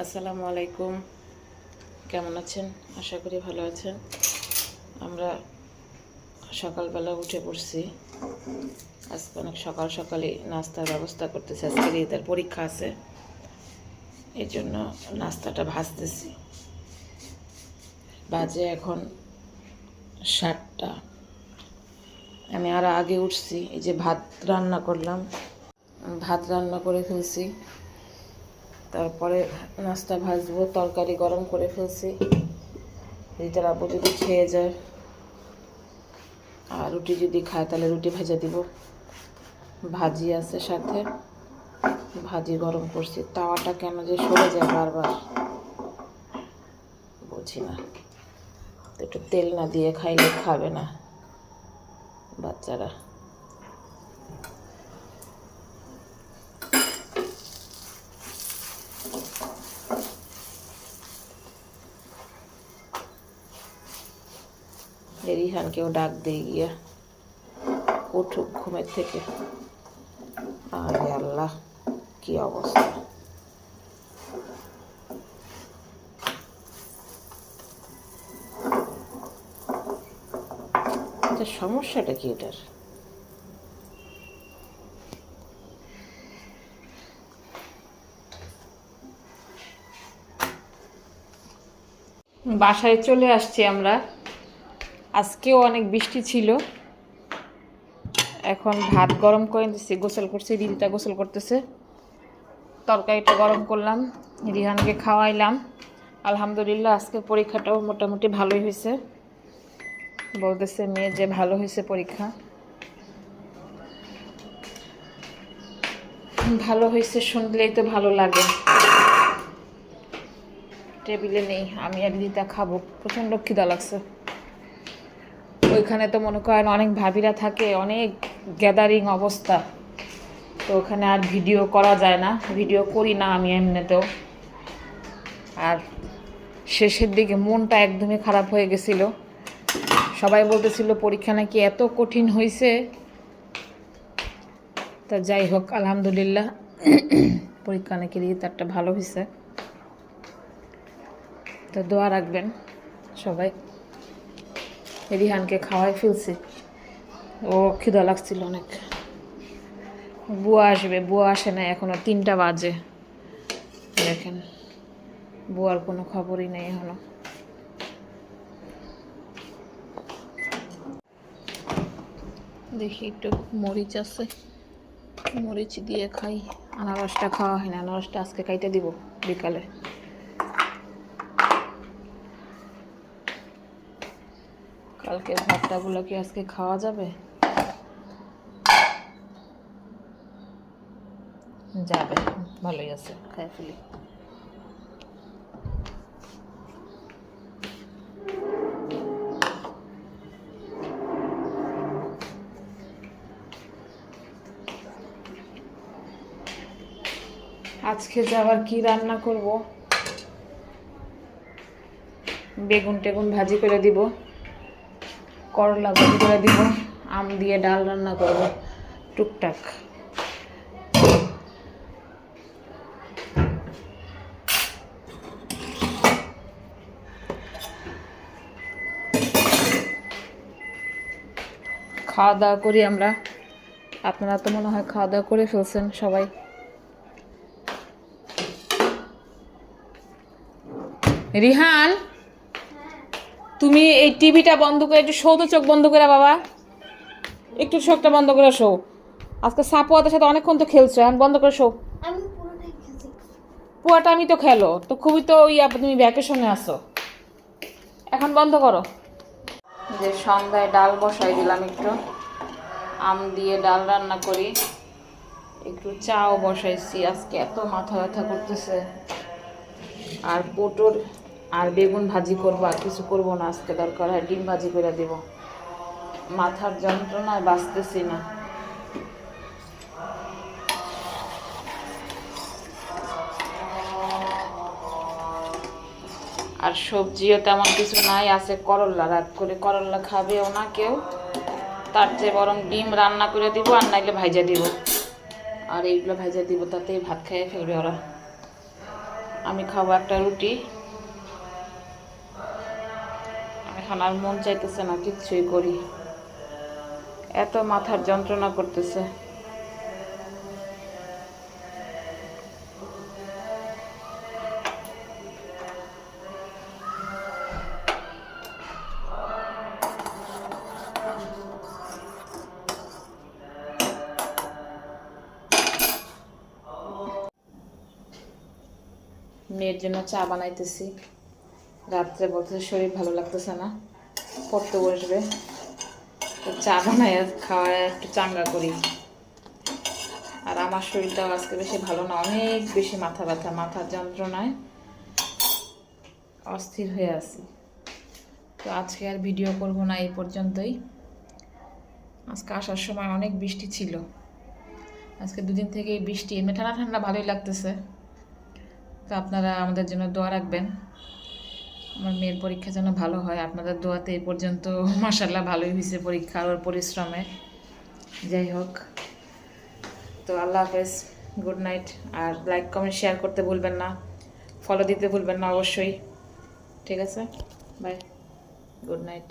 আসসালামু আলাইকুম। কেমন আছেন? আশা করি ভালো আছেন। আমরা সকালবেলা উঠে পড়ছি। আজকে অনেক সকাল সকালই নাস্তার ব্যবস্থা করতেছি। আজকে ঈদের পরীক্ষা আছে, এই জন্য নাস্তাটা ভাজতেছি। বাজে এখন 7টা। আমি আর আগে উঠছি। এই যে ভাত রান্না করলাম, ভাত রান্না করে ফেলছি। তারপরে নাস্তা ভাজবো, তরকারি গরম করে ফেলছি। রিতার আব্বু যদি খেয়ে যায় আর রুটি যদি খায় তাহলে রুটি ভেজে দিব। ভাজি আছে সাথে, ভাজি গরম করছি। তাওয়াটা কেন যে সরে যায় বারবার বুঝি না। একটু তেল না দিয়ে খাইলে খাবে না বাচ্চারা। রিহানকেও ডাক দিয়ে গিয়া উঠুক ঘুমের থেকে। আরে আল্লাহ, কি অবস্থা! এটা সমস্যাটা কি এটার? বাসায় চলে আসছি আমরা। আজকেও অনেক বৃষ্টি ছিল। এখন ভাত গরম করে দিচ্ছি, গোসল করছি। দিদিটা গোসল করতেছে। তরকারিটা গরম করলাম, রিহানকে খাওয়াইলাম। আলহামদুলিল্লাহ, আজকে পরীক্ষাটাও মোটামুটি ভালোই হয়েছে। বলতেছে মেয়ে যে ভালো হয়েছে পরীক্ষা। ভালো হয়েছে শুনলেই তো ভালো লাগে। টেবিলে নেই, আমি আর দিদিটা খাবো। প্রচণ্ড খিদা লাগছে। ওইখানে তো মনে করেন অনেক ভাবিরা থাকে, অনেক গ্যাদারিং অবস্থা। তো ওখানে আর ভিডিও করা যায় না, ভিডিও করি না আমি এমনিতেও। আর শেষের দিকে মনটা একদমই খারাপ হয়ে গেছিল। সবাই বলতেছিল পরীক্ষা নাকি এত কঠিন হয়েছে। তা যাই হোক, আলহামদুলিল্লাহ পরীক্ষা নাকি রেজাল্টটা ভালো হয়েছে। তো দোয়া রাখবেন সবাই। রিহানকে খাওয়াই ফেলছি, ও খিদা লাগছিল অনেক। বুয়া আসবে, বুয়া আসে না এখনো, 3টা বাজে। দেখেন, বুয়ার কোনো খবরই নেই এখনো। দেখি একটু মরিচ আছে, মরিচ দিয়ে খাই। আনারসটা খাওয়া হয় না, আনারসটা আজকে খাইতে দিব বিকালে। কালকের ভাতটাগুলো কি আজকে খাওয়া যাবে? যাবে, ভালোই আছে, খাই ফেলি। আজকে যে আবার কি রান্না করব, বেগুন টেগুন ভাজি করে দিব, করলা ভাজি করে দিব, আম দিয়ে ডাল রান্না করব টুকটাক। খাওয়া দাওয়া করি আমরা। আপনারা তো মনে হয় খাওয়া দাওয়া করে ফেলছেন সবাই। রিহান, তুমি এই টিভিটা বন্ধ করে একটু শো তো, চোখ বন্ধ করে বাবা, একটু চোখটা বন্ধ করে শো। আজকে সাপুয়াদের সাথে অনেকক্ষণ তো খেলছো, এখন বন্ধ করে শো। পুয়াটা আমি তো খেলো তো খুবই তো তুমি ভ্যাকেশনে আসো, এখন বন্ধ করো। যে সন্ধ্যায় ডাল বসাই দিলাম, একটু আম দিয়ে ডাল রান্না করি, একটু চাও বসাইছি। আজকে এত মাথা ব্যথা করতেছে। আর পটল আর বেগুন ভাজি করবো, আর কিছু করবো না আজকে। দরকার হয় ডিম ভাজি করে দেবো। মাথার যন্ত্রণায় বাঁচতেছি না। আর সবজিও তেমন কিছু নাই, আছে করল্লা। রাত করে করল্লা খাবেও না কেউ, তার চেয়ে বরং ডিম রান্না করে দিব, আর নাইলে ভাইজা দিব। আর এইগুলো ভাইজা দিব, তাতেই ভাত খেয়ে ফেলবে ওরা। আমি খাবো একটা রুটি। এখন আর মন চাইতেছে না কিচ্ছুই করি, এত মাথার যন্ত্রণা করতেছে। মেয়ের জন্য চা বানাইতেছি, রাত্রে বলতেছে শরীর ভালো লাগতেছে না, পড়তে বসবে, তো চা বানাই খাওয়ায় একটু চাঙ্গা করি। আর আমার শরীরটাও আজকে বেশি ভালো না, অনেক বেশি মাথা ব্যথা, মাথার যন্ত্রণায় অস্থির হয়ে আছি। তো আজকে আর ভিডিও করব না, এই পর্যন্তই। আজকে আসার সময় অনেক বৃষ্টি ছিল, আজকে দুদিন থেকে বৃষ্টি, এমনি ঠান্ডা ঠান্ডা ভালোই লাগতেছে। তো আপনারা আমাদের জন্য দোয়া রাখবেন, আমার মেয়ের পরীক্ষা যেন ভালো হয়। আপনাদের দোয়াতে এই পর্যন্ত মাশাআল্লাহ ভালোই হয়েছে পরীক্ষা, ওর পরিশ্রমে। যাই হোক, তো আল্লাহ হাফেজ, গুড নাইট। আর লাইক কমেন্ট শেয়ার করতে ভুলবেন না, ফলো দিতে ভুলবেন না অবশ্যই। ঠিক আছে, বাই, গুড নাইট।